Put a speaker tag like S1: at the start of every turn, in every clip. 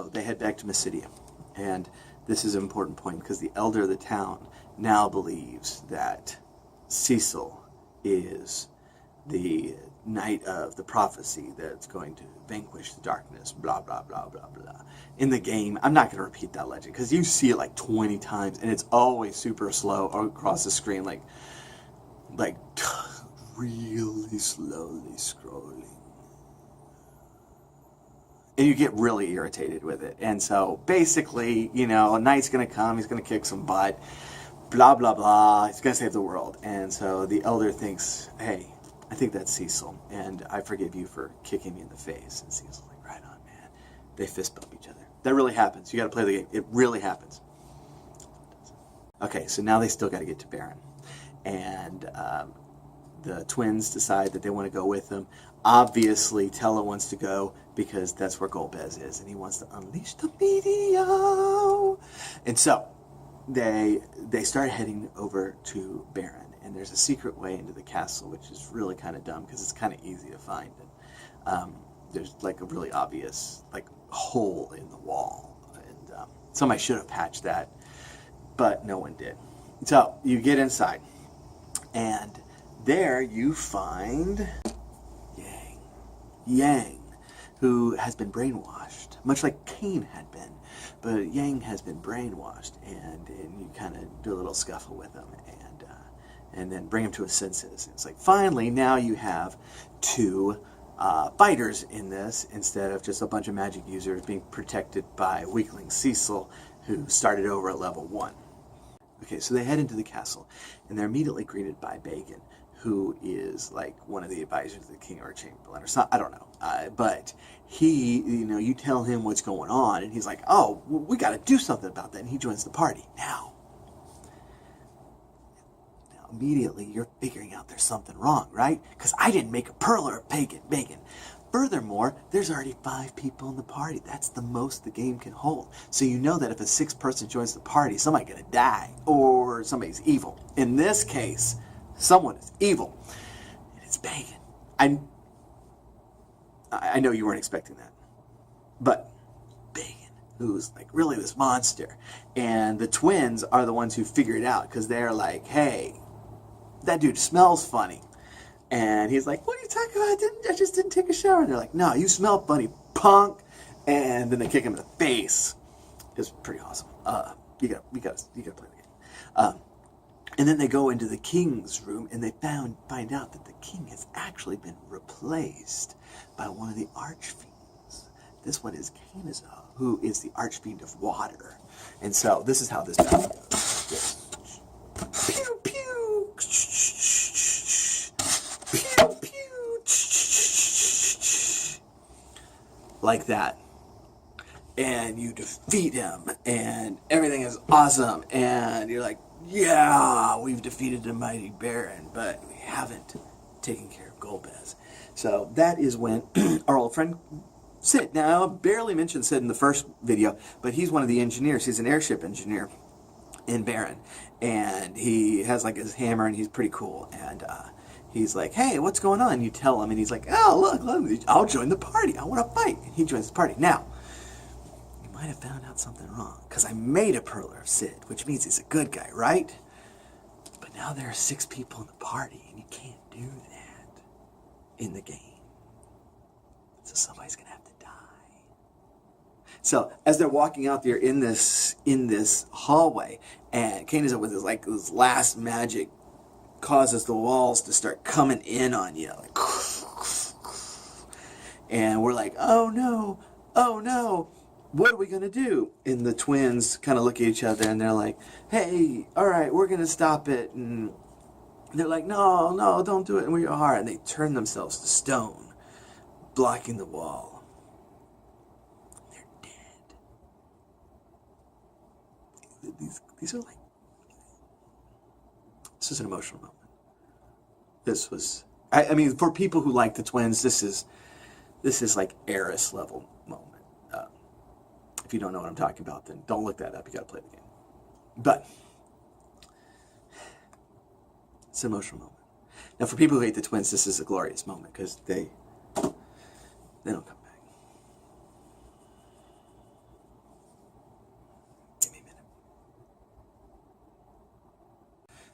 S1: so they head back to Mysidia. And this is an important point because the elder of the town now believes that Cecil is the knight of the prophecy that's going to vanquish the darkness, blah, blah, blah, blah, blah. In the game, I'm not going to repeat that legend because you see it like 20 times and it's always super slow across the screen, like really slowly scrolling. And you get really irritated with it. And so basically, you know, a knight's going to come, he's going to kick some butt, blah, blah, blah, he's going to save the world. And so the elder thinks, hey, I think that's Cecil, and I forgive you for kicking me in the face. And Cecil's like, right on, man. They fist bump each other. That really happens. You got to play the game. It really happens. Okay, so now they still got to get to Baron. And the twins decide that they want to go with them. Obviously, Tella wants to go because that's where Golbez is, and he wants to unleash the meteor. And so they start heading over to Baron. And there's a secret way into the castle, which is really kind of dumb because it's kind of easy to find. And there's like a really obvious like hole in the wall, and somebody should have patched that, but no one did. So you get inside, and there you find Yang, who has been brainwashed, much like Cain had been, but Yang has been brainwashed, and you kind of do a little scuffle with him, and then bring him to his senses. It's like, finally, now you have two fighters in this, instead of just a bunch of magic users being protected by weakling Cecil, who started over at level 1. Okay, so they head into the castle, and they're immediately greeted by Bacon, who is like one of the advisors of the king or chamberlain or something, I don't know. But he, you know, you tell him what's going on, and he's like, oh, we got to do something about that, and he joins the party. Now, immediately you're figuring out there's something wrong, right? Because I didn't make a perler of bacon. Furthermore, there's already 5 people in the party. That's the most the game can hold. So you know that if a 6th person joins the party, somebody's going to die, or somebody's evil. In this case, someone is evil, and it's Bacon. I know you weren't expecting that, but Bacon, who's like really this monster, and the twins are the ones who figure it out because they're like, hey, that dude smells funny. And he's like, what are you talking about? I just didn't take a shower. And they're like, no, you smell funny, punk. And then they kick him in the face. It's pretty awesome. You gotta play the game. And then they go into the king's room, and they find out that the king has actually been replaced by one of the archfiends. This one is Canizar, who is the archfiend of water. And so this is how this battle goes. Pew, pew. Pew, pew. Like that. And you defeat him, and everything is awesome, and you're like, yeah, we've defeated the mighty Baron, but we haven't taken care of Golbez. So that is when our old friend Sid, now I barely mentioned Sid in the first video, but he's one of the engineers. He's an airship engineer in Baron, and he has like his hammer, and he's pretty cool. And he's like, hey, what's going on? You tell him, and he's like, oh, look, I'll join the party. I want to fight. And he joins the party. Now, you might have found out something wrong, because I made a perler of Sid, which means he's a good guy, right? But now there are 6 people in the party, and you can't do that in the game. So somebody's going to have to die. So as they're walking out there in this hallway, and Canizar with his last magic causes the walls to start coming in on you, like, and we're like, oh no, what are we gonna do? And the twins kind of look at each other, and they're like, hey, all right, we're gonna stop it. And they're like, no, don't do it. And we are, and they turn themselves to stone, blocking the wall. They're dead. These are like, this is an emotional moment. This was, I mean, for people who like the twins, this is like Eris level moment. If you don't know what I'm talking about, then don't look that up. You got to play the game. But it's an emotional moment. Now, for people who hate the twins, this is a glorious moment because they don't come back.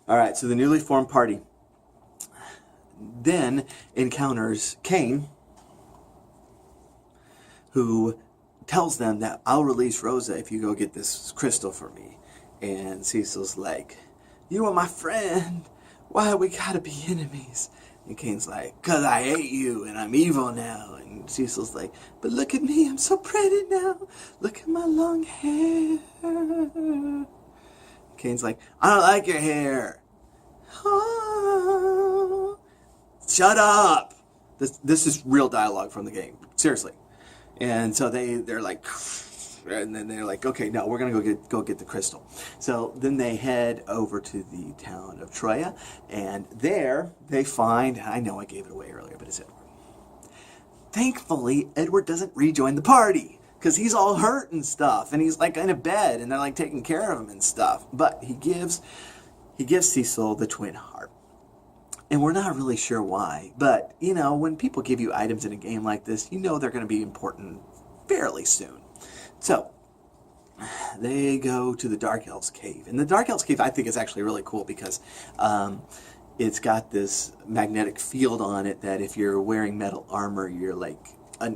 S1: All right, so the newly formed party then encounters Cain, who tells them that I'll release Rosa if you go get this crystal for me. And Cecil's like, you are my friend. Why we gotta be enemies? And Cain's like, 'cause I hate you and I'm evil now. And Cecil's like, but look at me, I'm so pretty now. Look at my long hair. Cain's like, I don't like your hair. Oh, shut up. This is real dialogue from the game. Seriously. And so they're like, and then they're like, okay, no, we're gonna go get the crystal. So then they head over to the town of Troya, and there they find, I know I gave it away earlier, but it's Edward. Thankfully, Edward doesn't rejoin the party, because he's all hurt and stuff, and he's like in a bed, and they're like taking care of him and stuff. But he gives Cecil the twin harp. And we're not really sure why, but you know, when people give you items in a game like this, you know they're going to be important fairly soon. So they go to the Dark Elves cave, and the Dark Elves cave I think is actually really cool because it's got this magnetic field on it that if you're wearing metal armor, you're like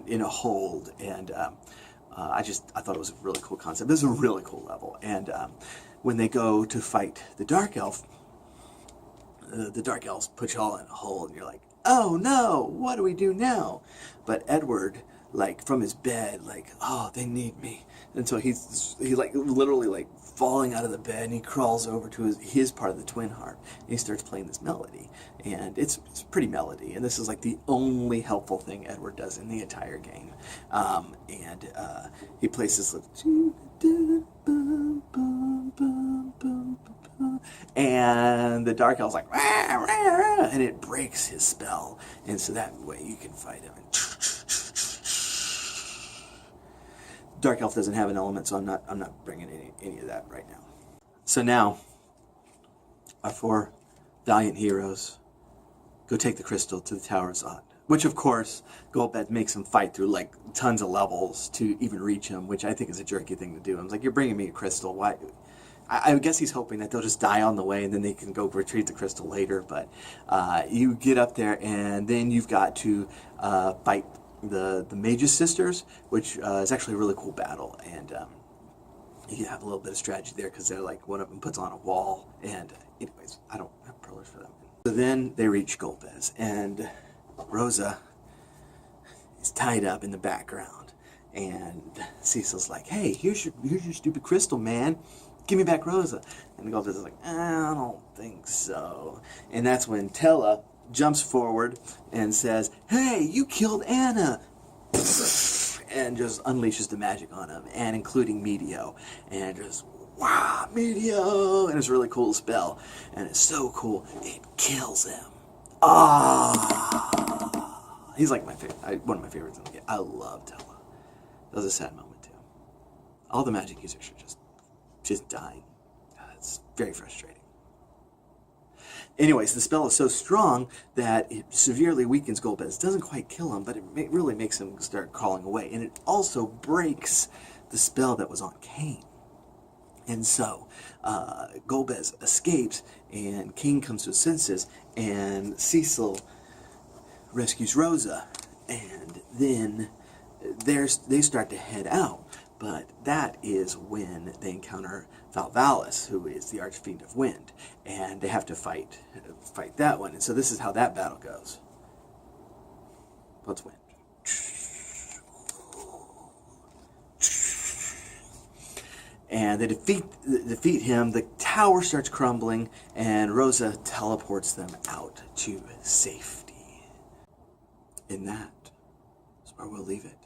S1: in a hold. And I thought it was a really cool concept. This is a really cool level. And when they go to fight the Dark Elf, the Dark Elves put you all in a hole, and you're like, oh no, what do we do now? But Edward, like from his bed, like, oh, they need me. And so he's like literally like falling out of the bed, and he crawls over to his part of the twin harp, and he starts playing this melody. And it's pretty melody, and this is like the only helpful thing Edward does in the entire game. He plays this little, and the Dark Elf's like, rah, rah, rah, and it breaks his spell, and so that way you can fight him. Dark Elf doesn't have an element, so I'm not bringing any of that right now. So now, our four valiant heroes go take the crystal to the Tower of Zod, which of course Golbez makes him fight through like tons of levels to even reach him, which I think is a jerky thing to do. I was like, you're bringing me a crystal, why? I guess he's hoping that they'll just die on the way and then they can go retrieve the crystal later. But you get up there, and then you've got to fight the Mage's Sisters, which is actually a really cool battle. And you have a little bit of strategy there because they're like, one of them puts on a wall. And anyways, I don't have perlers for them. So then they reach Golbez, and Rosa is tied up in the background. And Cecil's like, hey, here's your stupid crystal, man. Give me back Rosa. And Golbez is like, I don't think so. And that's when Tella jumps forward and says, hey, you killed Anna. And just unleashes the magic on him, and including Medio. And just, wow, Medio. And it's a really cool spell. And it's so cool, it kills him. Ah. He's like my favorite, one of my favorites in the game. I love Tella. That was a sad moment too. All the magic users are just dying. It's very frustrating. Anyways, the spell is so strong that it severely weakens Golbez. It doesn't quite kill him, but it really makes him start crawling away. And it also breaks the spell that was on Cain. And so Golbez escapes, and Cain comes to his senses, and Cecil rescues Rosa. And then they start to head out. But that is when they encounter Valvalis, who is the Archfiend of Wind, and they have to fight that one. And so this is how that battle goes. What's wind? And they defeat him. The tower starts crumbling, and Rosa teleports them out to safety. And that is where we'll leave it.